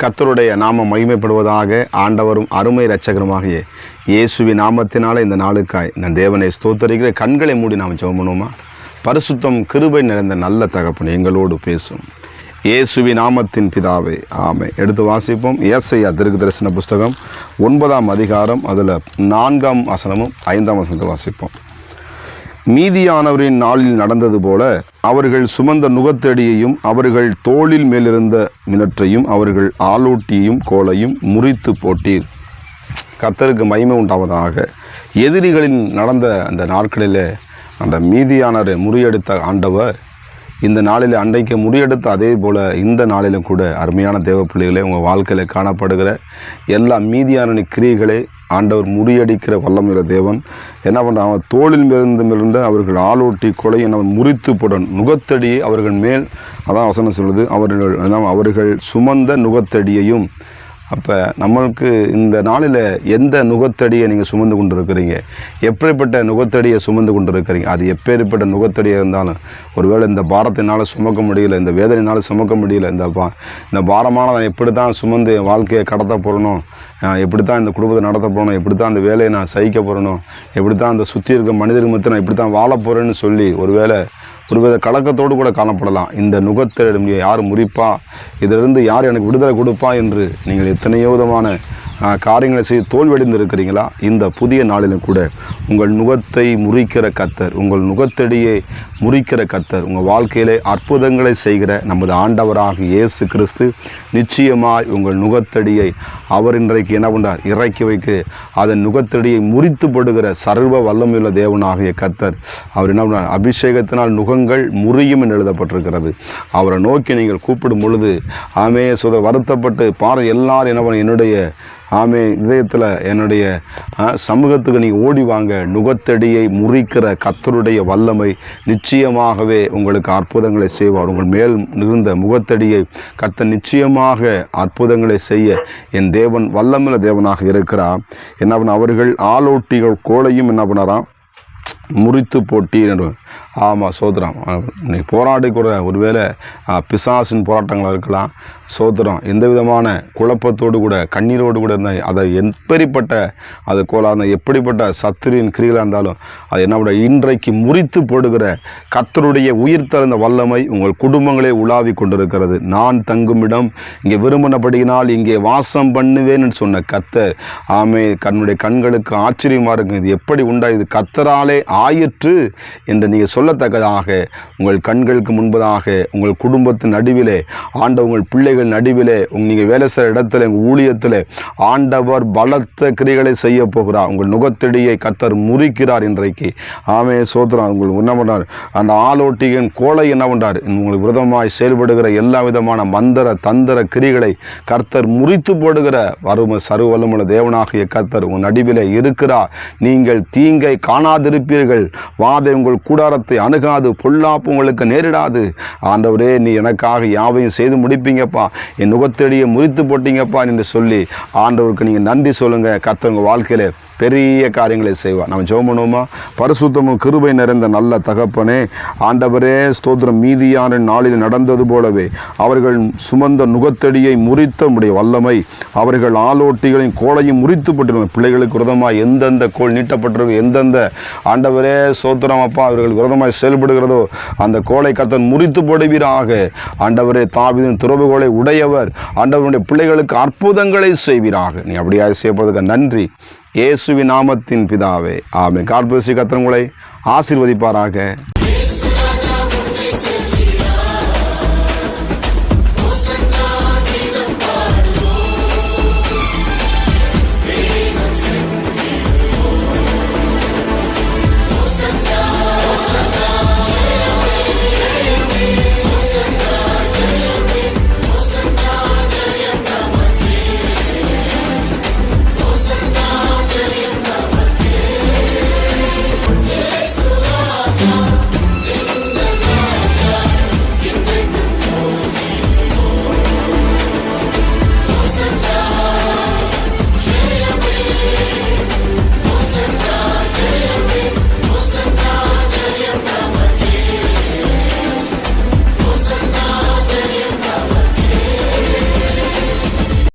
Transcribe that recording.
கர்த்தருடைய நாமம் மகிமைப்படுவதாக. ஆண்டவரும் அருமை இரட்சகருமாகிய இயேசுவின் நாமத்தினாலே இந்த நாளுக்காய் நான் தேவனை ஸ்தோத்தரிக்கிற. கண்களை மூடி நாம் ஜெபம் பண்ணுவோமா? பரிசுத்தம் கிருபை நிறைந்த நல்ல தகப்பன் எங்களோடு பேசும் இயேசுவின் நாமத்தின் பிதாவே, ஆமென். எடுத்து வாசிப்போம். ஏசாயா தீர்க்கதரிசன புஸ்தகம் 9ஆம் அதிகாரம், அதில் 4ஆம் வசனமும் 5ஆம் வசனத்தை வாசிப்போம். மீதியானவரின் நாளில் நடந்தது போல அவர்கள் சுமந்த நுகத்தடியையும் அவர்கள் தோளில் மேலிருந்த மினற்றையும் அவர்கள் ஆலோட்டியையும் கோலையும் முறித்து போட்டீர். கர்த்தருக்கு மகிமை உண்டாவதாக. எதிரிகளில் நடந்த அந்த நாட்களில் அந்த மீதியானவரை முறியெடுத்த ஆண்டவர் இந்த நாளில் அன்றைக்கு முறியெடுத்த அதே போல் இந்த நாளிலும் கூட அருமையான தேவ பிள்ளைகளே, உங்கள் வாழ்க்கையில் காணப்படுகிற எல்லா மீதியான கிரியைகளை ஆண்டவர் முறியடிக்கிற வல்லமையுள்ள தேவன் என்ன பண்ணுறாங்க? தோளில் மிருந்த அவர்கள் ஆலோட்டி கொலை என முறித்து போட நுகத்தடியை அவர்கள் மேல், அதான் வசனம் சொல்லுது, அவர்கள் சுமந்த நுகத்தடியையும். அப்போ நம்மளுக்கு இந்த நாளில் எந்த நுகத்தடியை நீங்கள் சுமந்து கொண்டு இருக்கிறீங்க? எப்படிப்பட்ட நுகத்தடியை சுமந்து கொண்டு இருக்கிறீங்க? அது எப்பேற்பட்ட நுகத்தடியாக இருந்தாலும், ஒருவேளை இந்த பாரத்தினால் சுமக்க முடியல, இந்த வேதனையினால் சுமக்க முடியல, இந்த பாரமான எப்படி தான் சுமந்து வாழ்க்கையை கடத்த போகிறணும், எப்படி தான் இந்த குடும்பத்தை நடத்த போகணும், எப்படி தான் அந்த வேலையை நான் சகிக்க போகிறணும், எப்படி தான் அந்த சுற்றி இருக்க மனிதர்கள் மத்திய நான் எப்படி தான் வாழ போகிறேன்னு சொல்லி ஒருவேளை கலக்கத்தோடு கூட காணப்படலாம். இந்த நுகத்தை யார் முறிப்பா, இதிலிருந்து யார் எனக்கு விடுதலை கொடுப்பா என்று நீங்கள் எத்தனையோ விதமான காரியங்களை செய்து தோல்வியடைந்து இருக்கிறீங்களா? இந்த புதிய நாளிலும் கூட உங்கள் நுகத்தை முறிக்கிற கர்த்தர், உங்கள் நுகத்தடியை முறிக்கிற கர்த்தர், உங்கள் வாழ்க்கையிலே அற்புதங்களை செய்கிற நமது ஆண்டவராக இயேசு கிறிஸ்து நிச்சயமாய் உங்கள் நுகத்தடியை அவர் இன்றைக்கு என்ன பண்ணார்? இறக்கி வைக்க அதன் நுகத்தடியை முறித்து போடுகிற சர்வ வல்லமையுள்ள தேவனாகிய கர்த்தர் அவர் என்ன பண்ணார்? அபிஷேகத்தினால் நுகங்கள் முறியும் என்று எழுதப்பட்டிருக்கிறது. அவரை நோக்கி நீங்கள் கூப்பிடும் பொழுது ஆமே வருத்தப்பட்டு பாரு எல்லாரும் என்ன பண்ண, என்னுடைய ஆமே இதயத்தில் என்னுடைய சமூகத்துக்கு நீங்கள் ஓடி வாங்க. நுகத்தடியை முறிக்கிற கர்த்தருடைய வல்லமை நிச்சயமாகவே உங்களுக்கு அற்புதங்களை செய்வார். உங்கள் மேல் இருந்த முகத்தடியை கர்த்தர் நிச்சயமாக அற்புதங்களை செய்ய என் தேவன் வல்லமையுள்ள தேவனாக இருக்கிறார். என்ன பண்ண, அவர்கள் ஆலோட்டிகள் கோலையும் என்ன பண்ணாராம்? முறித்து போட்டி. ஆமாம், சோதரம். இன்னைக்கு போராடிக்கூட ஒருவேளை பிசாசின் போராட்டங்களாக இருக்கலாம். சோதரம் எந்த விதமான குழப்பத்தோடு கூட கண்ணீரோடு கூட இருந்தால் அதை எப்படிப்பட்ட அது கோலாக எப்படிப்பட்ட சத்துரின் கிரிகளாக இருந்தாலும் அது என்ன பண்ண இன்றைக்கு முறித்து போடுகிற கர்த்தருடைய உயிர் தழுந்த வல்லமை உங்கள் குடும்பங்களே உலாவி கொண்டிருக்கிறது. நான் தங்குமிடம் இங்கே விரும்பினபடியினால் இங்கே வாசம் பண்ணுவேன்னு சொன்ன கர்த்தர் ஆமே கண்ணுடைய கண்களுக்கு ஆச்சரியமாக இருக்கும். இது எப்படி உண்டா? இது கர்த்தராலே ஆயிற்று என்று நீங்கள் சொல்லத்தக்கதாக உங்கள் கண்களுக்கு முன்பதாக உங்கள் குடும்பத்தின் நடுவிலே உங்கள் பிள்ளைகள் நடுவிலே நீங்கள் வேலை செய்கிற இடத்துல உங்கள் ஊழியத்தில் ஆண்டவர் பலத்த கிரிகளை செய்ய போகிறார். உங்கள் நுகத்தடியை கர்த்தர் முறிக்கிறார் இன்றைக்கு. ஆமே சோதரன். உங்களுக்கு என்ன பண்ணார்? அந்த ஆலோட்டியின் கோலை என்ன பண்ணார்? உங்களுக்கு விரதமாய் செயல்படுகிற எல்லா விதமான மந்திர தந்திர கிரிகளை கர்த்தர் முறித்து போடுகிற சர்வவல்லமையுள்ள தேவனாகிய கர்த்தர் உங்கள் நடுவிலே இருக்கிறார். நீங்கள் தீங்கை காணாதிருப்பீர்கள். வாதை உங்கள் கூடாரத்தை அணுகாது, பொல்லாப்பு உங்களுக்கு நேரிடாது. ஆண்டவரே, நீ எனக்காக யாவையும் செய்து முடிப்பீங்கப்பா, என் நுகத்தடியை முறித்து போட்டீங்கப்பா என்று சொல்லி ஆண்டவருக்கு நீங்கள் நன்றி சொல்லுங்கள். கர்த்தர் உங்கள் வாழ்க்கையில் பெரிய காரியங்களை செய்வார். நம்ம ஜெபம் பண்ணுவோமா? பரிசுத்தமும் கிருபை நிறைந்த நல்ல தகப்பனே, ஆண்டவரே ஸ்தோத்திரம். மீதியான நாளில் நடந்தது போலவே அவர்கள் சுமந்த நுகத்தடியை முறித்த உடைய வல்லமை அவர்கள் ஆலோட்டிகளின் கோலையும் முறித்து போட்டிருந்த பிள்ளைகளுக்கு விரதமாக எந்தெந்த கோல் நீட்டப்பட்டிருக்கோ, எந்தெந்த ஆண்டவரே ஸ்தோத்திரம் அப்பா அவர்கள் விரதமாய் செயல்படுகிறதோ அந்த கோலை கர்த்தர் முறித்து போடுவீராக. ஆண்டவரே, தாவீதின் துறவுகோலை உடையவர் ஆண்டவருடைய பிள்ளைகளுக்கு அற்புதங்களை செய்வீராக. நீ அப்படியாக செய்வதற்கு நன்றி. இயேசுவின் நாமத்தின் பிதாவே, ஆமென். God bless you. கர்த்தர் உங்களை ஆசீர்வதிப்பாராக.